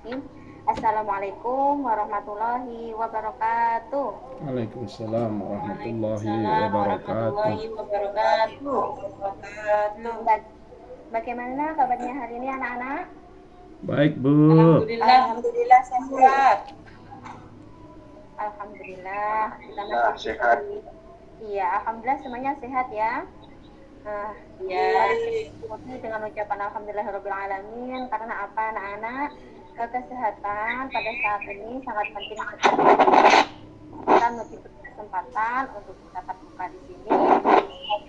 Bismillahirrahmanirrahim. Assalamualaikum warahmatullahi wabarakatuh. Waalaikumsalam warahmatullahi Waalaikumsalam wabarakatuh. warahmatullahi wabarakatuh. Bag- Bagaimana kabarnya hari ini anak-anak? Baik, Bu. Alhamdulillah sehat. Alhamdulillah kita Alhamdulillah, masih sehat. Iya, alhamdulillah semuanya sehat ya. Nah, Ya. diikuti dengan ucapan alhamdulillahirobbilalamin. Karena apa anak-anak? Kesehatan pada saat ini sangat penting sekali. Kita memiliki kesempatan untuk kita terbuka di sini.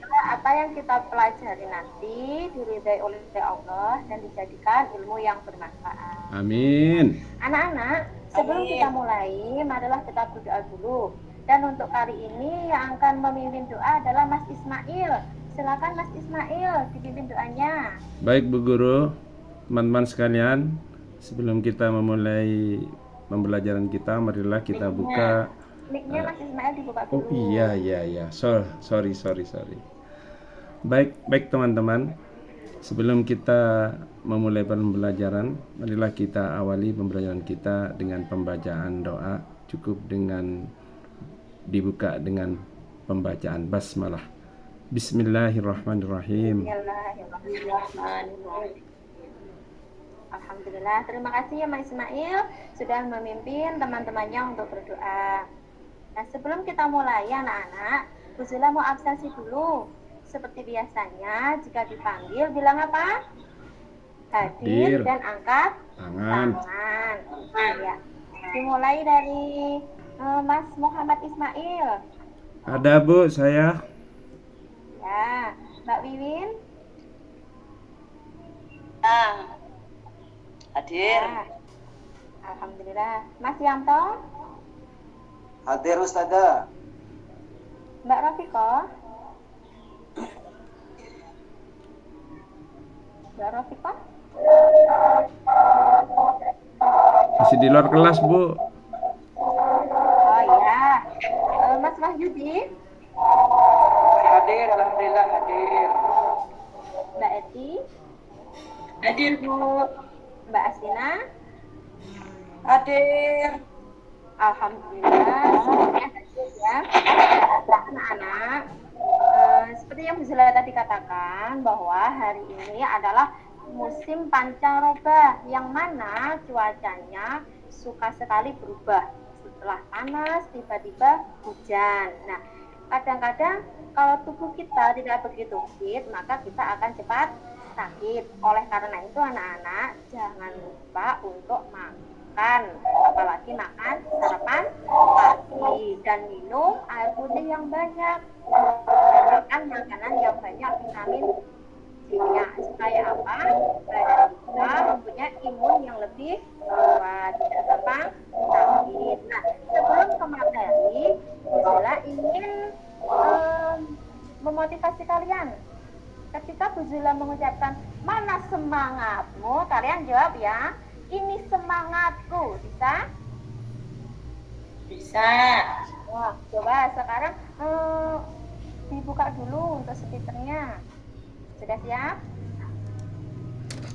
Semoga apa yang kita pelajari nanti diridai oleh Allah dan dijadikan ilmu yang bermanfaat. Amin. Anak-anak, sebelum Amin. kita mulai, marilah kita berdoa dulu. Dan untuk kali ini yang akan memimpin doa adalah Mas Ismail. Silakan Mas Ismail dipimpin doanya. Baik, Bu Guru. Teman-teman sekalian, sebelum kita memulai pembelajaran kita, marilah kita buka. Mic-nya Mas Ismail dibuka Oh dulu. iya. Sorry. Baik teman-teman. Sebelum kita memulai pembelajaran, marilah kita awali pembelajaran kita dengan pembacaan doa. Cukup dengan dibuka dengan pembacaan basmalah. Bismillahirrahmanirrahim. Bismillahirrahmanirrahim. Alhamdulillah, terima kasih ya Mas Ismail sudah memimpin teman-temannya untuk berdoa. Nah, sebelum kita mulai anak-anak, Bu Zula mau absensi dulu. Seperti biasanya, jika dipanggil bilang apa? Hadir Hadir. dan angkat Tangan. tangan. Ya. Dimulai dari Mas Muhammad Ismail. Ada, Bu, saya. Ya, Mbak Wiwin. Hadir. Ya. Alhamdulillah. Mas Yanto. Hadir Ustazah. Mbak Rafiko. Mbak Rafiko. Masih di luar kelas, Bu. Oh ya. Mas Wahyudi. Hadir, alhamdulillah hadir. Mbak Eti. Hadir, Bu. Mbak Asina. Hadir. Alhamdulillah semuanya hadir ya. Nah, anak-anak, seperti yang Bu Zula tadi katakan bahwa hari ini adalah musim pancaroba yang mana cuacanya suka sekali berubah. Setelah panas tiba-tiba hujan. Nah, kadang-kadang kalau tubuh kita tidak begitu fit, maka kita akan cepat sakit. Oleh karena itu anak-anak jangan lupa untuk makan, apalagi makan sarapan pagi dan minum air putih yang banyak. Makan makanan yang banyak vitamin C-nya supaya apa? Badan kita mempunyai imun yang lebih kuat, tidak gampang sakit. Nah, sebelum ke materi, Zula ingin memotivasi kalian. Ketika Bu Zula mengucapkan mana semangatmu, kalian jawab ya, ini semangatku. Bisa? Bisa. Wah, coba sekarang dibuka dulu untuk speakernya. Sudah siap?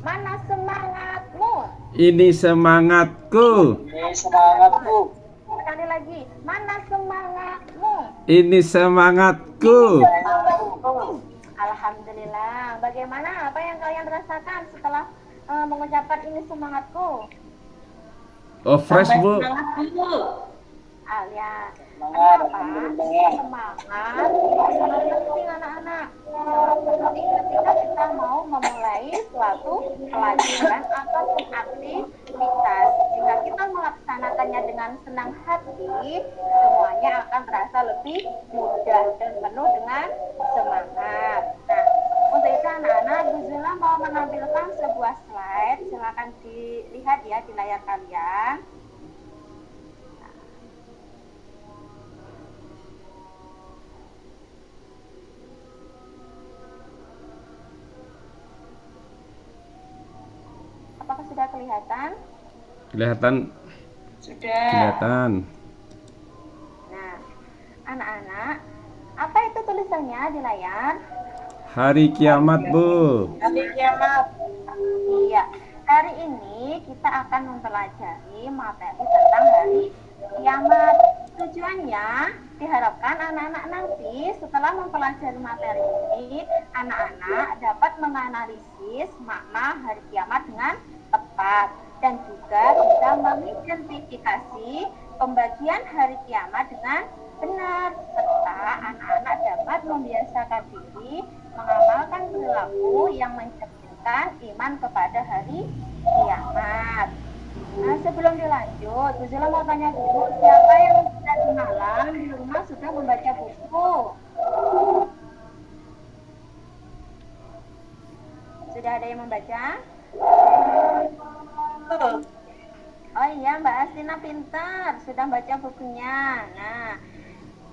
Mana semangatmu? Ini semangatku. Ini semangatku. Sekali lagi, mana semangatmu? Ini semangatku. Alhamdulillah. Bagaimana? Apa yang kalian rasakan setelah mengucapkan ini semangatku? Oh, fresh, Bu. Semangat, Bu. Alia. Semangat, Kenapa? alhamdulillah. Semangat penting anak-anak. Seperti ketika kita mau memulai suatu pelajaran ataupun aktivitas, jika kita melaksanakannya dengan senang hati, semuanya akan terasa lebih mudah dan penuh dengan semangat. Nah, untuk itu anak-anak, Bu Zula mau menampilkan sebuah slide. Silakan dilihat ya di layar kalian. Apakah sudah kelihatan? Kelihatan. Sudah. Nah, anak-anak, apa itu tulisannya di layar? Hari kiamat, Bu. Hari kiamat. Iya, hari ini kita akan mempelajari materi tentang hari kiamat. Tujuannya diharapkan anak-anak nanti setelah mempelajari materi ini, anak-anak dapat menganalisis makna hari kiamat dengan tepat dan juga bisa mengidentifikasi pembagian hari kiamat dengan benar, serta anak-anak dapat membiasakan diri mengamalkan perilaku yang mencerminkan iman kepada hari kiamat. Nah, sebelum dilanjut, Bu Zula mau tanya dulu, siapa yang tadi malam di rumah sudah membaca buku? Sudah ada yang membaca? Oh iya, Mbak Astina pintar, sudah baca bukunya. Nah,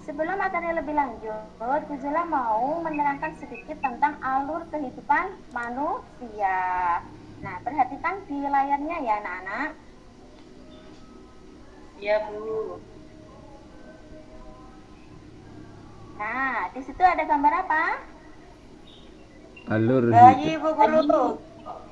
sebelum materi lebih lanjut, Bu Zula mau menerangkan sedikit tentang alur kehidupan manusia. Nah, perhatikan di layarnya ya anak-anak. Iya, Bu. Nah, di situ ada gambar apa? Alur Bayi, hidup. Bu Guru.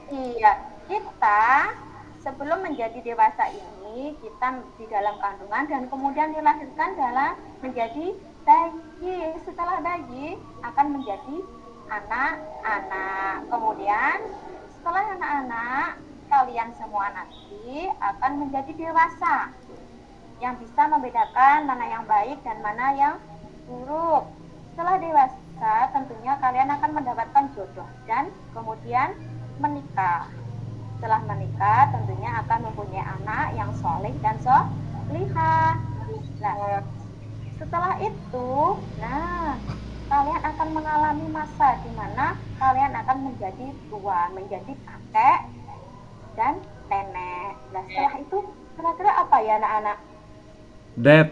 Iya, kita sebelum menjadi dewasa ini, kita di dalam kandungan dan kemudian dilahirkan dalam menjadi bayi. Setelah bayi akan menjadi anak-anak. Kemudian setelah anak-anak, kalian semua nanti akan menjadi dewasa yang bisa membedakan mana yang baik dan mana yang buruk. Setelah dewasa, tentunya kalian akan mendapatkan jodoh dan kemudian menikah. Setelah menikah, tentunya akan mempunyai anak yang soleh dan solihah. Nah, setelah itu, kalian akan mengalami masa di mana kalian akan menjadi tua, menjadi kakek dan nenek. Nah, setelah itu kira-kira apa ya anak-anak? Dad.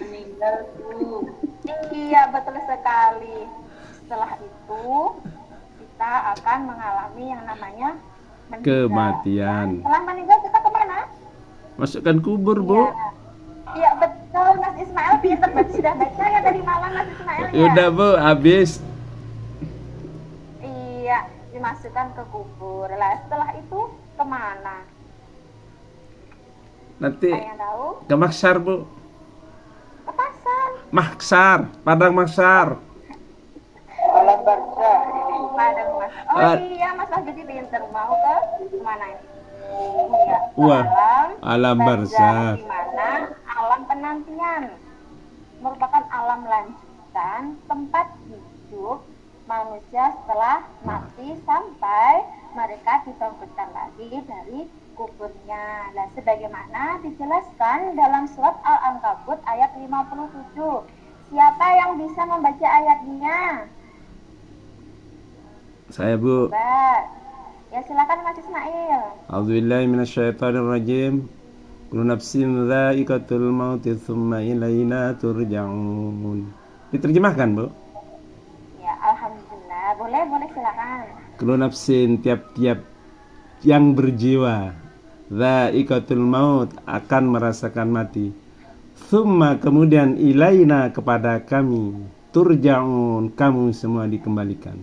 Meninggal, Bu. Iya, betul sekali. Setelah itu kita akan mengalami yang namanya meninggal. Kematian. Dan setelah meninggal kita kemana? Masukkan kubur, Bu. Iya, betul Mas Ismail, pinter berarti sudah baca ya tadi malam Mas Ismail ya? Udah, Bu, habis. Iya, dimasukkan ke kubur. Lah setelah itu kemana? Nanti Ada yang tahu? ke Maksar, Bu. Ke pasar. Maksar, Padang Maksar. Alam barzah ini. Padang Mas. Oh iya, Mas Wahyudi pinter. Mau ke mana ini? Iya, ke Wah, alam alam barzah. di mana alam penantian merupakan alam lanjutan tempat hidup manusia setelah mati sampai mereka dibangkitkan lagi dari kuburnya. Nah, sebagaimana dijelaskan dalam surat Al-Ankabut ayat 57. Siapa yang bisa membaca ayatnya? Saya, Bu. Mbak. Ya silakan Mas Ismail. A'udzubillahi minasyaitonirrajim. Kullu nafsin dha'iqatul maut tsumma ilaina turja'un. Diterjemahkan, Bu. Ya, alhamdulillah. Boleh silakan. Kullu nafsin, tiap-tiap yang berjiwa, dha'iqatul maut, akan merasakan mati. Tsumma, kemudian ilaina, kepada kami, turja'un, kamu semua dikembalikan.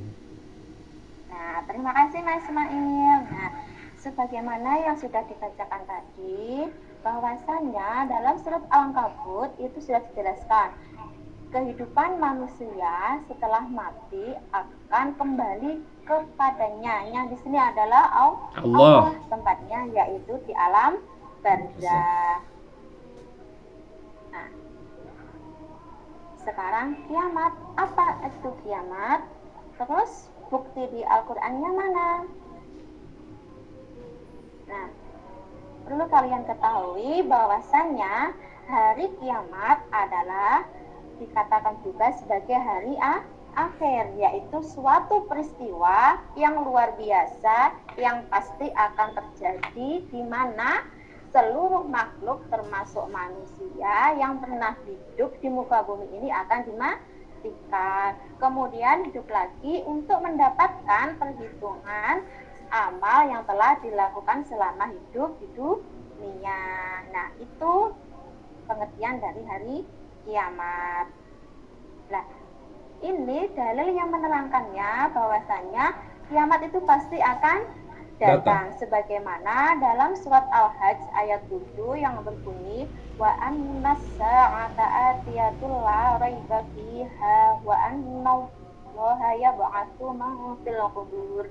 Nah, terima kasih Mas Ismail. Nah, sebagaimana yang sudah dibacakan tadi, bahwasannya dalam surat Al-Ankabut itu sudah dijelaskan kehidupan manusia setelah mati akan kembali kepadanya. Yang di sini adalah Allah tempatnya, yaitu di alam barzah. Nah, sekarang kiamat, apa itu kiamat? Terus bukti di Al-Qur'annya mana? Nah, perlu kalian ketahui bahwasannya hari kiamat adalah dikatakan juga sebagai hari akhir, yaitu suatu peristiwa yang luar biasa yang pasti akan terjadi di mana seluruh makhluk termasuk manusia yang pernah hidup di muka bumi ini akan dimatikan, kemudian hidup lagi untuk mendapatkan perhitungan amal yang telah dilakukan selama hidup di dunia. Nah, itu pengertian dari hari kiamat. Nah, ini dalil yang menerangkannya bahwasanya kiamat itu pasti akan datang sebagaimana dalam surat Al-Hajj ayat 7 yang berbunyi wa annas sa'ata atiyatul la raiba fiha wa annallaha yab'atsu man fil qubur.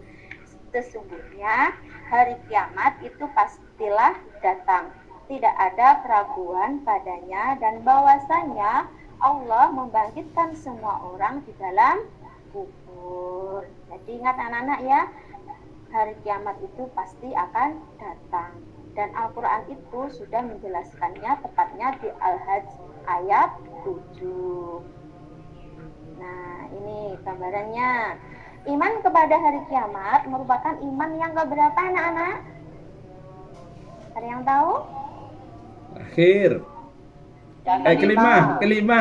Sesungguhnya hari kiamat itu pastilah datang, tidak ada keraguan padanya, dan bahwasanya Allah membangkitkan semua orang di dalam kubur. Jadi ingat anak-anak ya, hari kiamat itu pasti akan datang, dan Al-Quran itu sudah menjelaskannya tepatnya di Al-Hajj ayat 7. Nah, ini gambarannya. Iman kepada hari kiamat merupakan iman yang keberapa anak-anak? Ada yang tahu? Akhir. Kelima. Kelima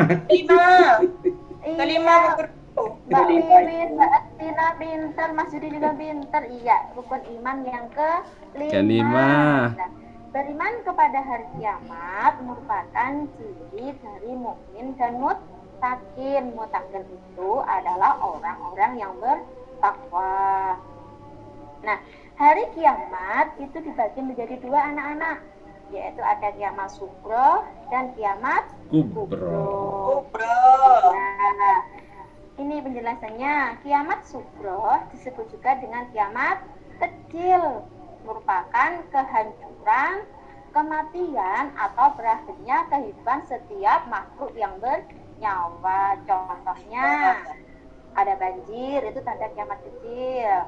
Mbak Wiwin, Mbak Atina pinter, Mas Yudi juga pinter. Iya, rukun iman yang kelima. Nah, beriman kepada hari kiamat merupakan ciri dari mukmin dan muttaqin. Muttaqin itu adalah orang-orang yang bertakwa. Nah, hari kiamat itu dibagi menjadi dua anak-anak, yaitu ada kiamat sugro dan kiamat kubro. Nah, ini penjelasannya. Kiamat sugro disebut juga dengan kiamat kecil, merupakan kehancuran, kematian, atau berakhirnya kehidupan setiap makhluk yang bernyawa. Contohnya ada banjir, itu tanda kiamat kecil,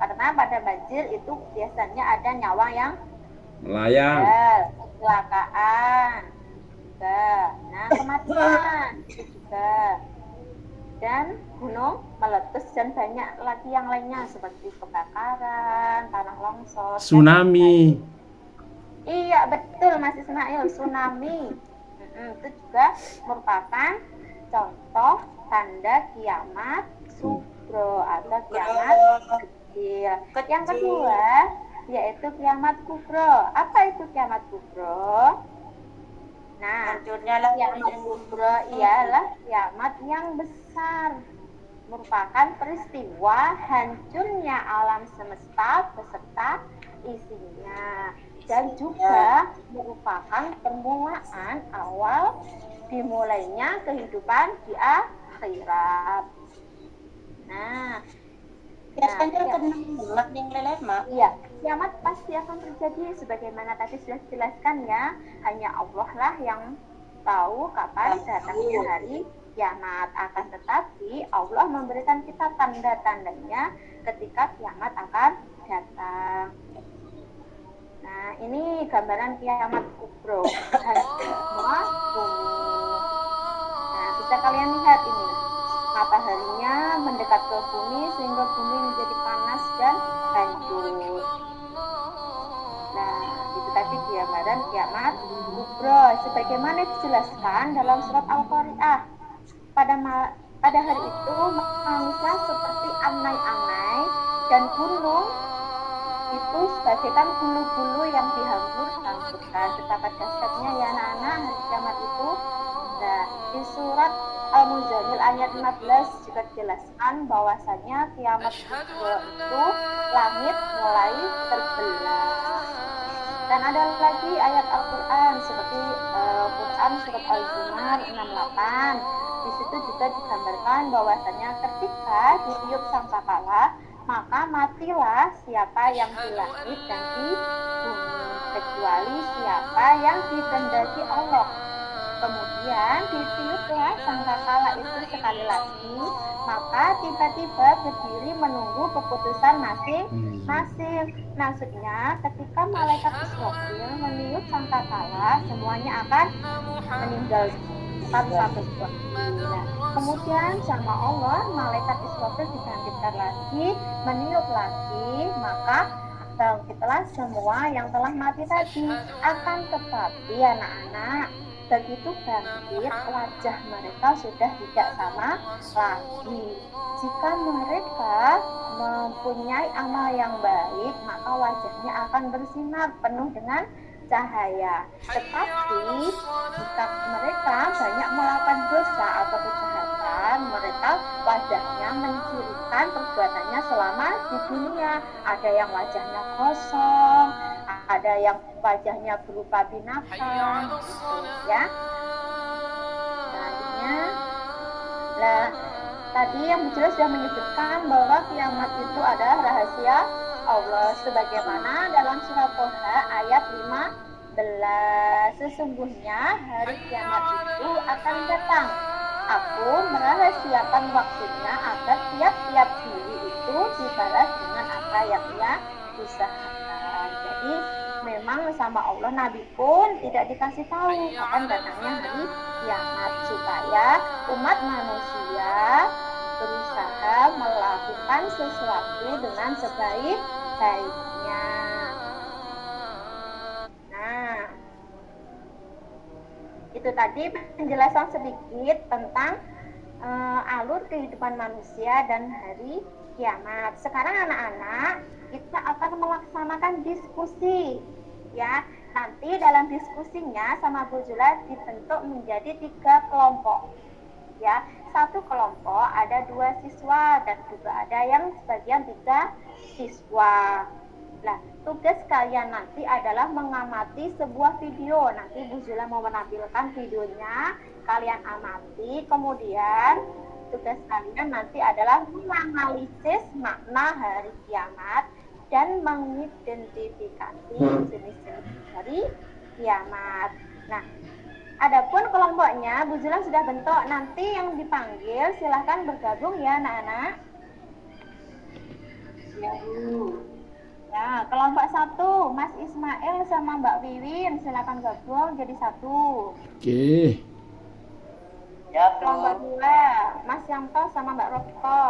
karena pada banjir itu biasanya ada nyawa yang melayang, kecelakaan juga. Nah, kematian itu juga, dan gunung meletus, dan banyak lagi yang lainnya seperti kebakaran, tanah longsor, tsunami. Iya betul Mas Ismail, tsunami. Itu juga merupakan contoh tanda kiamat sugro atau kiamat kecil. Yang kedua yaitu kiamat kubro. Apa itu kiamat kubro? Nah, kiamat kubro ialah kiamat yang besar, merupakan peristiwa hancurnya alam semesta beserta isinya, dan juga merupakan permulaan awal dimulainya kehidupan di akhirat. Nah, biasanya kena ning lelet mak. Iya, kiamat pasti akan terjadi sebagaimana tadi sudah dijelaskan ya. Hanya Allah lah yang tahu kapan datangnya hari kiamat. Akan tetapi Allah memberikan kita tanda-tandanya ketika kiamat akan datang. Nah, ini gambaran kiamat kubro, hancur semua bumi. Nah, bisa kalian lihat ini, mataharinya mendekat ke bumi sehingga bumi menjadi panas dan hancur. Nah, itu tadi gambaran kiamat kubro sebagaimana dijelaskan dalam surat Al-Qari'ah. Pada hari itu manusia seperti anai-anai, dan gunung itu sebagaikan bulu-bulu yang dihancurkan. Betapa dahsyatnya ya anak-anak hari kiamat itu. Nah, di surat Al-Muzammil ayat 15 juga dijelaskan bahwasanya kiamat itu langit mulai terbelah. Dan ada lagi ayat Al-Quran seperti Quran surat Al-Zumar 68. Di situ juga digambarkan bahwasanya ketika ditiup sangkakala, maka matilah siapa yang di langit dan di bumi, kecuali siapa yang dikehendaki Allah. Kemudian ditiuplah sangkakala itu sekali lagi, maka tiba-tiba berdiri menunggu keputusan masing-masing. Maksudnya ketika malaikat Israfil meniup sangkakala, semuanya akan meninggal tanpa kecuali. Nah, kemudian sama Allah malaikat Israfil dibangkitkan lagi, meniup lagi, maka bangkitlah semua yang telah mati tadi. Akan tetapi anak-anak, begitu bangkit, wajah mereka sudah tidak sama lagi. Jika mereka mempunyai amal yang baik, maka wajahnya akan bersinar penuh dengan cahaya. Tetapi jika mereka banyak melakukan dosa atau kejahatan, mereka wajahnya mencirikan perbuatannya selama di dunia. Ada yang wajahnya kosong, ada yang wajahnya berupa binatang, gitu ya. Selanjutnya, nah tadi yang Bu Jula sudah menyebutkan bahwa kiamat itu adalah rahasia Allah, sebagaimana dalam surat Toha ayat 15. Sesungguhnya hari kiamat itu akan datang. Aku merahasiakan waktunya agar tiap-tiap diri itu dibalas dengan apa yang ia usahakan. Jadi memang sama Allah, Nabi pun tidak dikasih tahu akan datangnya hari kiamat, supaya umat manusia berusaha melakukan sesuatu dengan sebaik-baiknya. Nah, itu tadi penjelasan sedikit tentang alur kehidupan manusia dan hari kiamat. Sekarang anak-anak, kita akan melaksanakan diskusi, ya. Nanti dalam diskusinya sama Bu Jula dibentuk menjadi 3 kelompok, ya. Satu kelompok ada 2 siswa dan juga ada yang sebagian 3 siswa. Nah, tugas kalian nanti adalah mengamati sebuah video. Nanti Bu Jula mau menampilkan videonya, kalian amati. Kemudian tugas kalian nanti adalah menganalisis makna hari kiamat dan mengidentifikasi jenis-jenis hari kiamat. Nah, adapun kelompoknya Bu Jula sudah bentuk. Nanti yang dipanggil silahkan bergabung ya anak-anak. Ya, Bu. Ya, kelompok 1 Mas Ismail sama Mbak Wiwin silakan gabung jadi 1. Oke. Ya, Kelompok Bu. 2 Mas Yanto sama Mbak Rokto.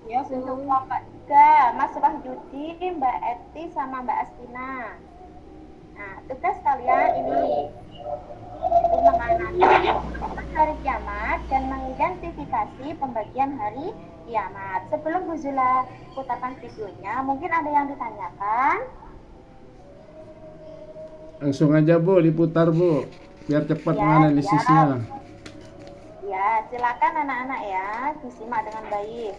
Ya, Untuk Bu. kelompok 3 Mas Wahyudi, Mbak Eti sama Mbak Astina. Nah, tugas kalian ini menganalisis hari kiamat dan mengidentifikasi pembagian hari kiamat. Sebelum Bu Jula putarkan videonya, mungkin ada yang ditanyakan? Langsung aja Bu, diputar Bu, biar cepat Ya, menganalisisnya. Ya, silakan anak-anak ya, disimak dengan baik.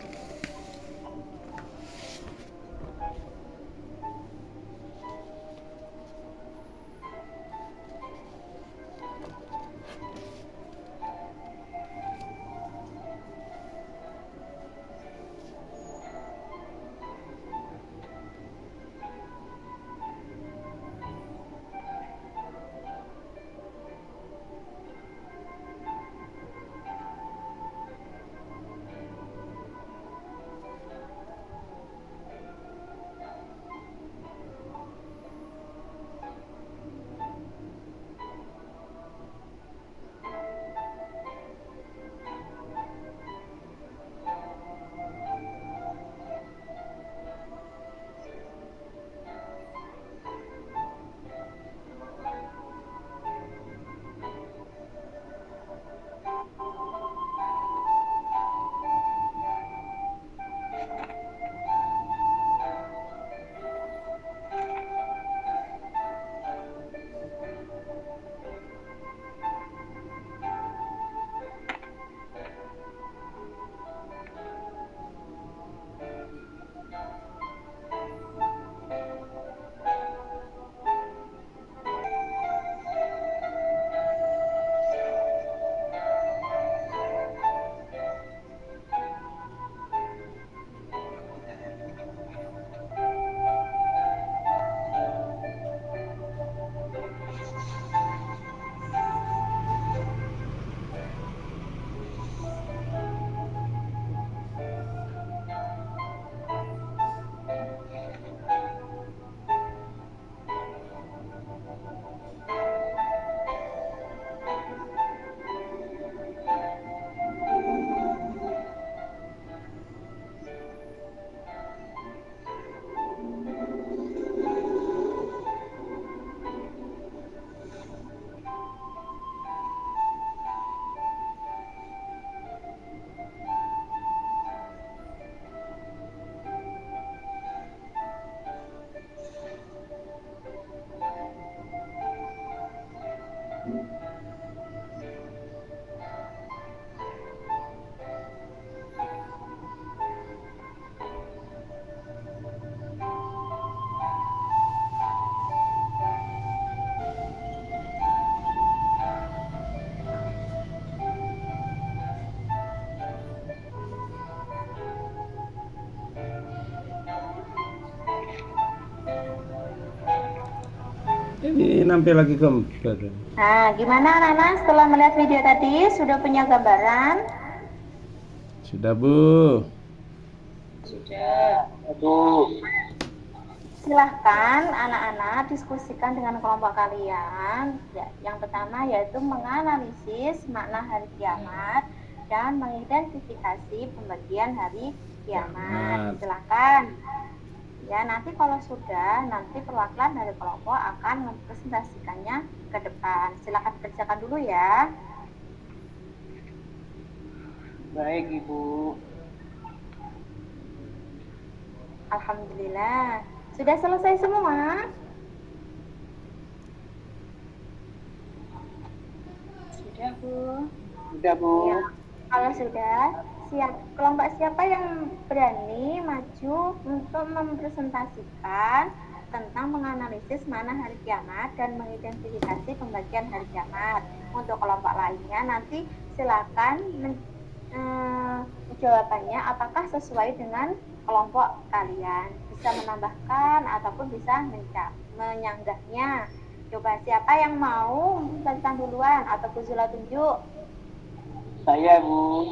Ini nampil lagi gambar. Nah, gimana anak-anak setelah melihat video tadi? Sudah punya gambaran? Sudah, Bu. Sudah. Bu. Silahkan anak-anak diskusikan dengan kelompok kalian. Ya, yang pertama yaitu menganalisis makna hari kiamat dan mengidentifikasi pembagian hari kiamat. Silahkan. Ya, nanti kalau sudah, nanti perwakilan dari kelompok akan mempresentasikannya ke depan. Silahkan kerjakan dulu ya. Baik, Ibu. Alhamdulillah. Sudah selesai semua? Sudah, Bu. Sudah, Bu. Ya. Kalau sudah, kelompok siapa yang berani maju untuk mempresentasikan tentang menganalisis mana hari kiamat dan mengidentifikasi pembagian hari kiamat. Untuk kelompok lainnya nanti silakan jawabannya apakah sesuai dengan kelompok kalian. Bisa menambahkan ataupun bisa menyanggahnya. Coba siapa yang mau mempresentasikan duluan atau Kuzula tunjuk? Saya, Bu.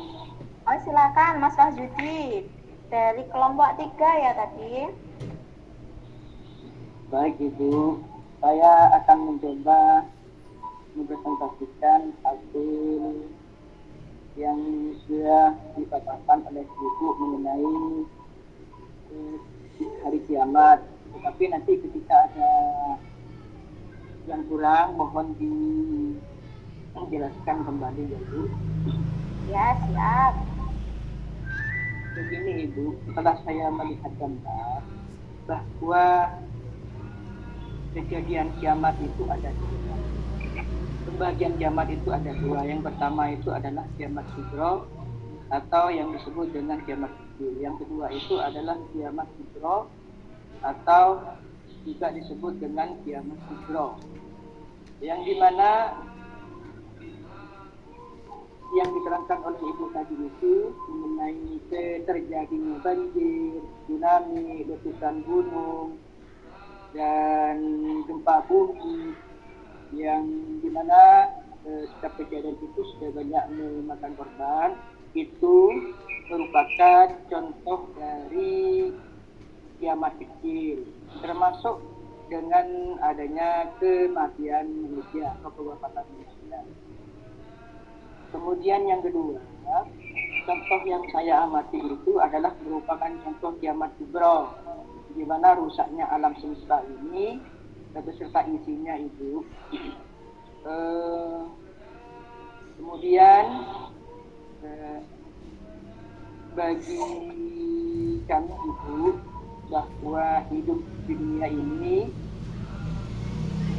Oh, silakan Mas Wahyudi dari kelompok 3 ya tadi. Baik, Ibu. Saya akan mencoba mempresentasikan hasil yang sudah dipaparkan oleh Ibu mengenai hari kiamat. Tetapi nanti ketika ada yang kurang, mohon dijelaskan kembali ya, Bu. Ya, siap. Begini, Ibu, setelah saya melihat gambar bahwa kejadian kiamat itu ada dua. Pembagian kiamat itu ada dua. Yang pertama itu adalah kiamat sugro atau yang disebut dengan kiamat kecil. Yang kedua itu adalah kiamat sugro atau juga disebut dengan kiamat sugro. Yang dimana yang diterangkan oleh Ibu tadi itu mengenai terjadinya banjir, tsunami, letusan gunung, dan gempa bumi yang dimana setiap kejadian itu sudah banyak memakan korban. Itu merupakan contoh dari kiamat kecil, termasuk dengan adanya kematian manusia atau kewafatan manusia. Kemudian yang kedua, contoh yang saya amati itu adalah merupakan contoh kiamat kubro, di mana rusaknya alam semesta ini beserta isinya itu. Kemudian bagi kami itu bahwa hidup di dunia ini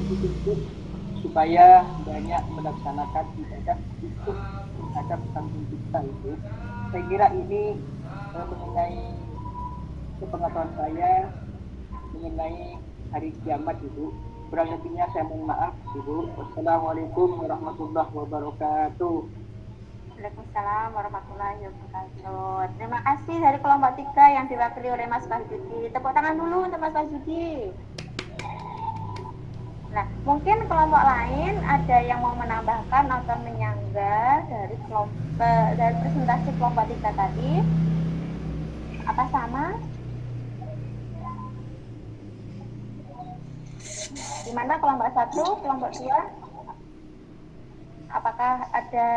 dituntut supaya banyak melaksanakan ibadah untuk menghadap Sang Pencipta itu. Saya kira ini mengenai sepengetahuan saya mengenai hari kiamat itu. Kurang lebihnya saya mohon maaf, Ibu. Wassalamualaikum warahmatullahi wabarakatuh. Waalaikumsalam warahmatullahi wabarakatuh. Terima kasih dari kelompok 3 yang diwakili oleh Mas Wahyudi. Tepuk tangan dulu untuk Mas Wahyudi. Nah, mungkin kelompok lain ada yang mau menambahkan atau menyanggah dari presentasi kelompok 3 tadi. Apa sama? Di mana kelompok 1, kelompok 2? Apakah ada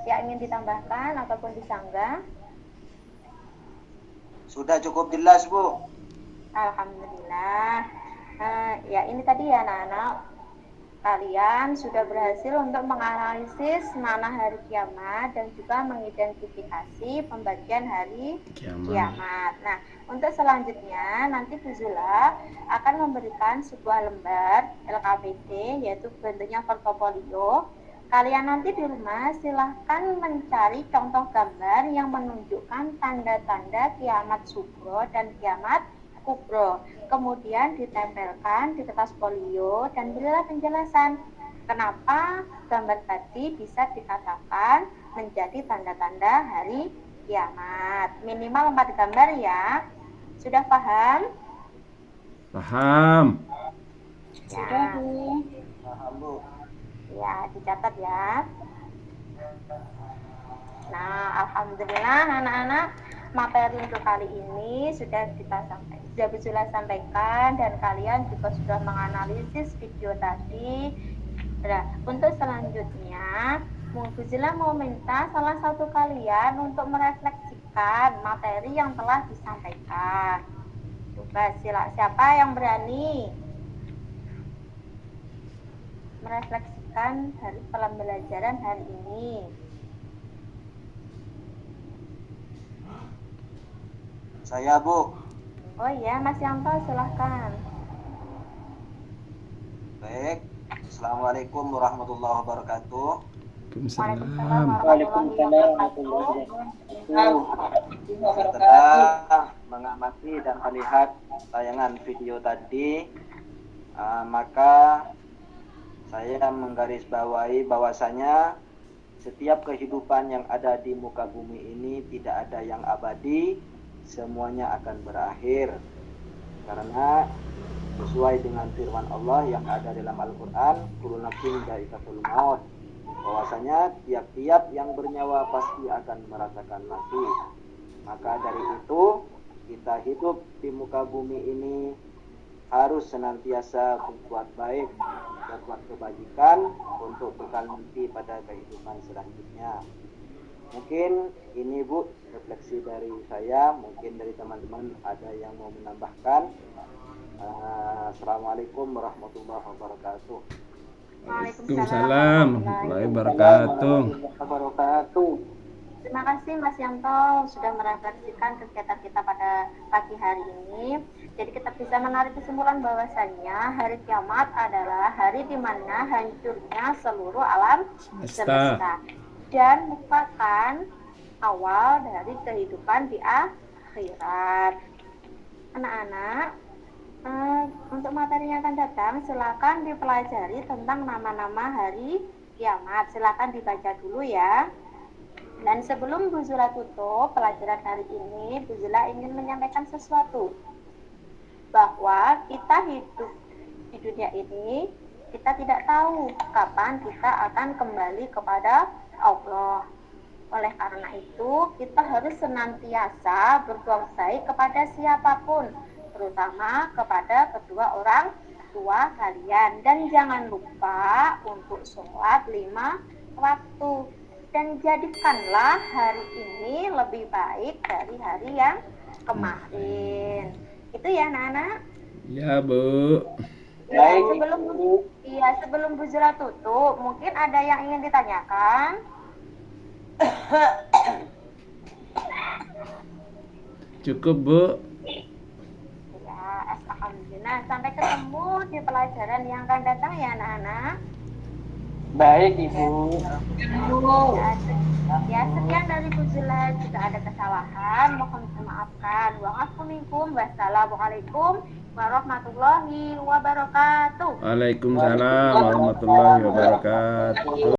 yang ingin ditambahkan ataupun disanggah? Sudah cukup jelas, Bu. Alhamdulillah. Ya ini tadi ya anak-anak, kalian sudah berhasil untuk menganalisis mana hari kiamat dan juga mengidentifikasi pembagian hari kiamat. Nah, untuk selanjutnya nanti Bu Zula akan memberikan sebuah lembar LKPD yaitu bentuknya portofolio. Kalian nanti di rumah silahkan mencari contoh gambar yang menunjukkan tanda-tanda kiamat sugro dan kiamat kubro. Kemudian ditempelkan di kertas folio dan berilah penjelasan kenapa gambar tadi bisa dikatakan menjadi tanda-tanda hari kiamat. Minimal 4 gambar ya. Sudah paham? Paham. Sudah, Bu. dicatat ya. Nah, alhamdulillah anak-anak, materi untuk kali ini sudah Bu Zula sampaikan dan kalian juga sudah menganalisis video tadi. Nah, untuk selanjutnya, Bu Zula mau minta salah satu kalian untuk merefleksikan materi yang telah disampaikan. Coba siapa yang berani merefleksikan hari pembelajaran hari ini? Saya, Bu. Oh iya, Mas Yanto, silahkan. Baik. Assalamualaikum warahmatullahi wabarakatuh. Waalaikumsalam Waalaikumsalam warahmatullahi wabarakatuh. Setelah mengamati dan melihat tayangan video tadi, maka saya menggarisbawahi bahwasanya setiap kehidupan yang ada di muka bumi ini tidak ada yang abadi, semuanya akan berakhir. Karena sesuai dengan firman Allah yang ada dalam Al-Quran, kullu nafsin dha'iqatul maut, bahwasanya tiap-tiap yang bernyawa pasti akan merasakan mati. Maka dari itu, kita hidup di muka bumi ini harus senantiasa berbuat baik, berbuat kebajikan untuk bekal nanti pada kehidupan selanjutnya. Mungkin ini, Bu, refleksi dari saya. Mungkin dari teman-teman ada yang mau menambahkan. Assalamualaikum warahmatullahi wabarakatuh. Waalaikumsalam warahmatullahi wabarakatuh. Terima kasih Mas Yanto sudah merefleksikan kegiatan kita pada pagi hari ini. Jadi kita bisa menarik kesimpulan bahwasanya hari kiamat adalah hari di mana hancurnya seluruh alam semesta dan merupakan awal dari kehidupan di akhirat. Anak-anak, untuk materi yang akan datang silakan dipelajari tentang nama-nama hari kiamat. Silakan dibaca dulu ya. Dan sebelum Bu Zula tutup pelajaran hari ini, Bu Zula ingin menyampaikan sesuatu. Bahwa kita hidup di dunia ini, kita tidak tahu kapan kita akan kembali kepada Allah. Oleh karena itu, kita harus senantiasa berbuat baik kepada siapapun, terutama kepada kedua orang tua kalian. Dan jangan lupa untuk sholat 5 waktu. Dan jadikanlah hari ini lebih baik dari hari yang kemarin. Itu ya, anak-anak? Ya, Bu. Ya, sebelum Bu Zula tutup, mungkin ada yang ingin ditanyakan? Cukup, Bu. Ya, alhamdulillah. Sampai ketemu di pelajaran yang akan datang ya, anak-anak. Baik, Ibu. Ya, sekian dari Bu Zula. Jika ada kesalahan, mohon dimaafkan. Wassalamualaikum warahmatullahi wabarakatuh. Waalaikumsalam warahmatullahi wabarakatuh.